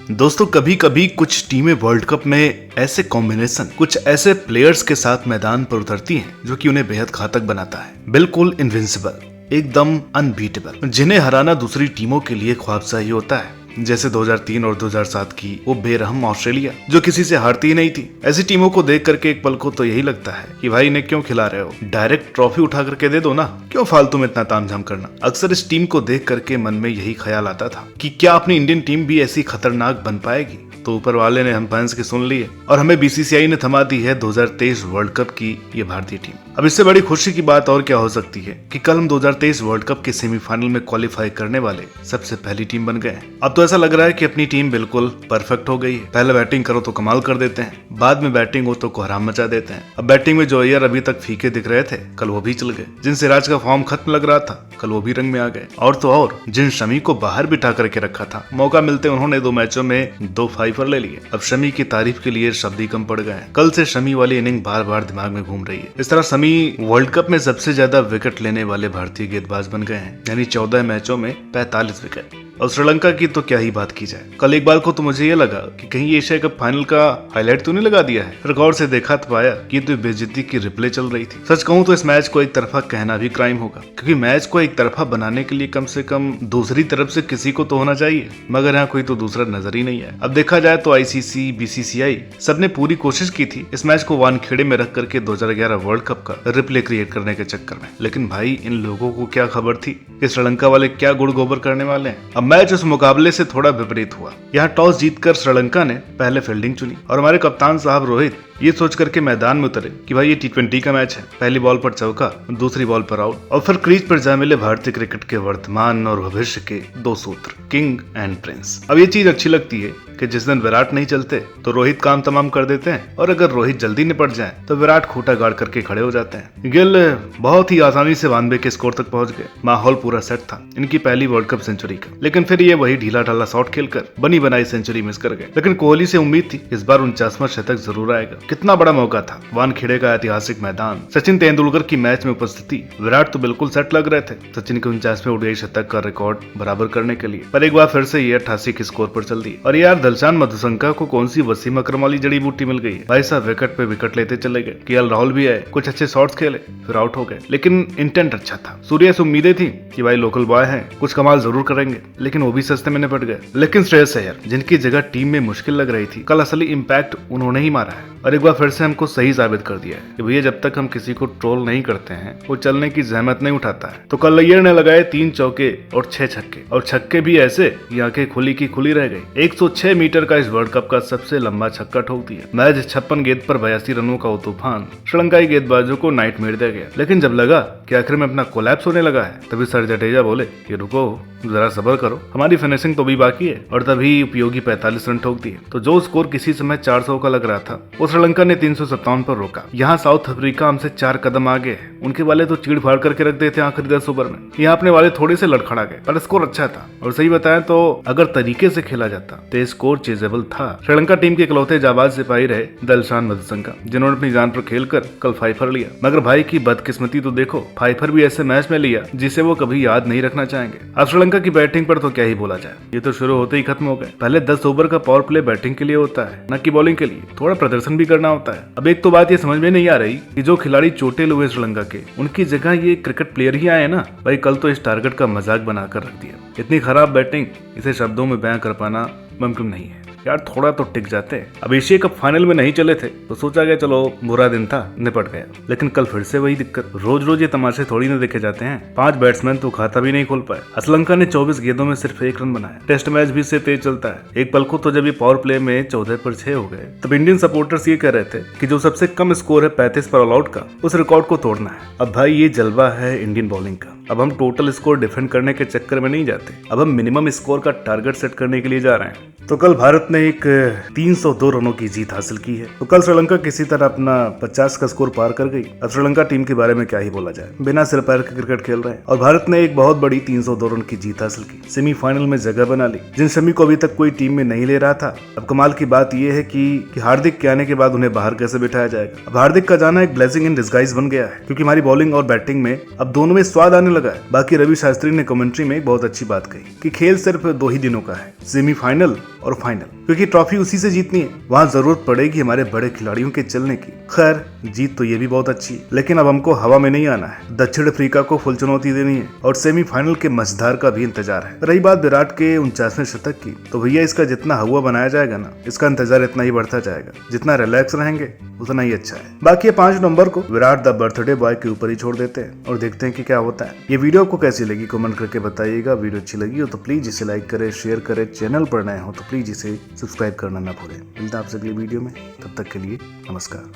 दोस्तों कभी कभी कुछ टीमें वर्ल्ड कप में ऐसे कॉम्बिनेशन, कुछ ऐसे प्लेयर्स के साथ मैदान पर उतरती हैं जो कि उन्हें बेहद घातक बनाता है। बिल्कुल इनविंसिबल, एकदम अनबीटेबल, जिन्हें हराना दूसरी टीमों के लिए ख्वाब सा ही होता है। जैसे 2003 और 2007 की वो बेरहम ऑस्ट्रेलिया जो किसी से हारती ही नहीं थी। ऐसी टीमों को देख करके एक पल को तो यही लगता है कि भाई इन्हें क्यों खिला रहे हो, डायरेक्ट ट्रॉफी उठा करके दे दो ना, क्यों फालतू में इतना तामझाम करना। अक्सर इस टीम को देख करके मन में यही ख्याल आता था कि क्या अपनी इंडियन टीम भी ऐसी खतरनाक बन पाएगी। तो ऊपर वाले ने हम फैंस की सुन ली है और हमें बीसीसीआई ने थमा दी है 2023 वर्ल्ड कप की ये भारतीय टीम। अब इससे बड़ी खुशी की बात और क्या हो सकती है कि कल हम 2023 वर्ल्ड कप के सेमीफाइनल में क्वालिफाई करने वाले सबसे पहली टीम बन गए हैं। अब तो ऐसा लग रहा है कि अपनी टीम बिल्कुल परफेक्ट हो गई है। पहले बैटिंग करो तो कमाल कर देते हैं, बाद में बैटिंग हो तो कोहराम मचा देते हैं। अब बैटिंग में जो अय्यर अभी तक फीके दिख रहे थे, कल वो भी चल गए। जिन सिराज का फॉर्म खत्म लग रहा था, कल वो भी रंग में आ गए। और तो और जिन शमी को बाहर बिठा करके रखा था, मौका मिलते उन्होंने 2 मैचों में 2 फाइफर ले लिए। अब शमी की तारीफ के लिए शब्द ही कम पड़ गए। कल से शमी वाली इनिंग बार बार दिमाग में घूम रही है। इस तरह शमी वर्ल्ड कप में सबसे ज्यादा विकेट लेने वाले भारतीय गेंदबाज बन गए हैं, यानी 14 मैचों में 45 विकेट। और श्रीलंका की तो क्या ही बात की जाए। कल एक बार को तो मुझे ये लगा कि कहीं एशिया कप फाइनल का हाईलाइट तो नहीं लगा दिया है। फिर गौर से देखा तो पाया कि तो बेइज्जती की रिप्ले चल रही थी। सच कहूं तो इस मैच को एक तरफा कहना भी क्राइम होगा, क्योंकि मैच को एक तरफा बनाने के लिए कम से कम दूसरी तरफ से किसी को तो होना चाहिए, मगर यहाँ कोई तो दूसरा नजर ही नहीं है। अब देखा जाए तो आईसीसी, बीसीसीआई सबने पूरी कोशिश की थी इस मैच को वानखेड़े में रख करके 2011 वर्ल्ड कप का रिप्ले क्रिएट करने के चक्कर में। लेकिन भाई इन लोगों को क्या खबर थी कि श्रीलंका वाले क्या गुड़ गोबर करने वाले हैं। अब मैच उस मुकाबले से थोड़ा विपरीत हुआ। यहाँ टॉस जीतकर श्रीलंका ने पहले फील्डिंग चुनी और हमारे कप्तान साहब रोहित ये सोच करके मैदान में उतरे कि भाई ये T20 का मैच है, पहली बॉल पर चौका, दूसरी बॉल पर आउट। और फिर क्रीज पर जा मिले भारतीय क्रिकेट के वर्तमान और भविष्य के 2 सूत्र, किंग एंड प्रिंस। अब ये चीज अच्छी लगती है कि जिस दिन विराट नहीं चलते तो रोहित काम तमाम कर देते हैं, और अगर रोहित जल्दी निपट जाए तो विराट खूंटा गाड़ करके खड़े हो जाते हैं। गिल बहुत ही आसानी से 92 के स्कोर तक पहुंच गए। माहौल पूरा सेट था इनकी पहली वर्ल्ड कप सेंचुरी का। लेकिन फिर ये वही ढीला ढाला शॉट खेलकर बनी बनाई सेंचुरी मिस कर गए। लेकिन कोहली से उम्मीद थी इस बार 49वां शतक जरूर आएगा। कितना बड़ा मौका था, वानखेड़े का ऐतिहासिक मैदान, सचिन तेंदुलकर की मैच में उपस्थिति। विराट तो बिल्कुल सेट लग रहे थे सचिन के 49वें ओडीआई शतक का रिकॉर्ड बराबर करने के लिए, पर एक बार फिर से ये 88 के स्कोर पर चल दी। और यार दिलशान मधुशंका को कौन सी वसीम अकरम वाली जड़ी बूटी मिल गई है। भाई साहब विकेट पे विकेट लेते चले गए। केएल राहुल भी आए, कुछ अच्छे शॉट्स खेले, फिर आउट हो गए। लेकिन इंटेंट अच्छा था। सूर्या से उम्मीदें थी कि भाई लोकल बॉय हैं, कुछ कमाल जरूर करेंगे, लेकिन वो भी सस्ते में निपट गए। लेकिन श्रेयस अय्यर जिनकी जगह टीम में मुश्किल लग रही थी, कल असली इम्पैक्ट उन्होंने ही मारा है और एक बार फिर से हमको सही साबित कर दिया है कि भैया जब तक हम किसी को ट्रोल नहीं करते हैं वो चलने की जहमत नहीं उठाता है। तो कल अय्यर ने लगाए 3 चौके और 6 छक्के, और छक्के भी ऐसे कि आंखें खुली की खुली रह गई। 106 मीटर का इस वर्ल्ड कप का सबसे लंबा छक्का ठोक दिया। मैच 56 गेंद पर 82 रनों का तूफान श्रीलंकाई गेंदबाजों को नाइट मेर दिया गया। लेकिन जब लगा कि आखिर में अपना कोलैप्स होने लगा है, तभी सर जडेजा बोले कि रुको जरा सब्र करो, हमारी फिनिशिंग तो भी बाकी है। और तभी उपयोगी 45 रन ठोक दिए। तो जो स्कोर किसी समय 400 का लग रहा था वो श्रीलंका ने 357 पर रोका। यहाँ साउथ अफ्रीका हमसे 4 कदम आगे है। उनके वाले तो चीड़ फाड़ करके रख देते आखिरी 10 ओवर में। यहाँ अपने वाले थोड़े से लड़खड़ा गए, पर स्कोर अच्छा था। और सही बताएं तो अगर तरीके से खेला जाता तो स्कोर चेजेबल था। श्रीलंका टीम के इकलौते जाबाज सिपाही रहे दिलशान मधुशंका, जिन्होंने अपनी जान पर खेलकर कल फाइफर लिया। मगर भाई की बदकिस्मती तो देखो, फाइफर भी ऐसे मैच में लिया जिसे वो कभी याद नहीं रखना चाहेंगे। अब श्रीलंका की बैटिंग पर तो क्या ही बोला जाए, ये तो शुरू होते ही खत्म हो गए। पहले 10 ओवर का पावर प्ले बैटिंग के लिए होता है, न कि बॉलिंग के लिए। थोड़ा प्रदर्शन भी करना होता है। अब एक तो बात ये समझ में नहीं आ रही कि जो खिलाड़ी चोटिल हुए श्रीलंका के, उनकी जगह ये क्रिकेट प्लेयर ही आए ना। भाई कल तो इस टारगेट का मजाक बनाकर रख दिया। इतनी खराब बैटिंग, इसे शब्दों में बयां कर पाना मुमकिन नहीं है। यार थोड़ा तो टिक जाते। अब एशिया कप फाइनल में नहीं चले थे तो सोचा गया चलो बुरा दिन था, निपट गया। लेकिन कल फिर से वही दिक्कत। रोज रोज ये तमाशे थोड़ी ना देखे जाते हैं। 5 बैट्समैन तो खाता भी नहीं खोल पाए। श्रीलंका ने 24 गेंदों में सिर्फ 1 रन बनाया। टेस्ट मैच भी इससे तेज चलता है। एक पल को तो जब ये पावर प्ले में 14 पर 6 हो गए, तब इंडियन सपोर्टर्स ये कह रहे थे कि जो सबसे कम स्कोर है 35 पर ऑल आउट का, उस रिकॉर्ड को तोड़ना है। अब भाई ये जलवा है इंडियन बॉलिंग का। अब हम टोटल स्कोर डिफेंड करने के चक्कर में नहीं जाते, अब हम मिनिमम स्कोर का टारगेट सेट करने के लिए जा रहे हैं। तो कल भारत ने एक 302 रनों की जीत हासिल की है। तो कल श्रीलंका किसी तरह अपना 50 का स्कोर पार कर गई। अब श्रीलंका टीम के बारे में क्या ही बोला जाए, बिना सिर पैर के क्रिकेट खेल रहे हैं। और भारत ने एक बहुत बड़ी 302 रन की जीत हासिल की, सेमीफाइनल में जगह बना ली, जिन शमी को अभी तक कोई टीम में नहीं ले रहा था। अब कमाल की बात यह है कि हार्दिक के आने के बाद उन्हें बाहर कैसे बिठाया जाएगा। अब हार्दिक का जाना एक ब्लेसिंग इन डिस्गाइज बन गया है, क्योंकि हमारी बॉलिंग और बैटिंग में अब दोनों में स्वाद आने लगा है। बाकी रवि शास्त्री ने कमेंट्री में एक बहुत अच्छी बात कही कि खेल सिर्फ 2 ही दिनों का है, सेमीफाइनल और फाइनल, क्योंकि ट्रॉफी उसी से जीतनी है। वहाँ जरूरत पड़ेगी हमारे बड़े खिलाड़ियों के चलने की। खैर जीत तो ये भी बहुत अच्छी, लेकिन अब हमको हवा में नहीं आना है। दक्षिण अफ्रीका को फुल चुनौती देनी है और सेमीफाइनल के मजेदार का भी इंतजार है। रही बात विराट के 49वें शतक की, तो भैया इसका जितना हवा बनाया जाएगा ना, इसका इंतजार इतना ही बढ़ता जाएगा। जितना रिलैक्स रहेंगे उतना ही अच्छा है। बाकी 5 नवंबर को विराट द बर्थडे बॉय के ऊपर ही छोड़ देते हैं और देखते हैं कि क्या होता है। ये वीडियो आपको कैसी लगी कमेंट करके बताइएगा। वीडियो अच्छी लगी हो तो प्लीज इसे लाइक करें, शेयर करें। चैनल पर नए हो तो प्लीज इसे सब्सक्राइब करना ना भूलें। मिलता है आपसे अगली वीडियो में, तब तक के लिए नमस्कार।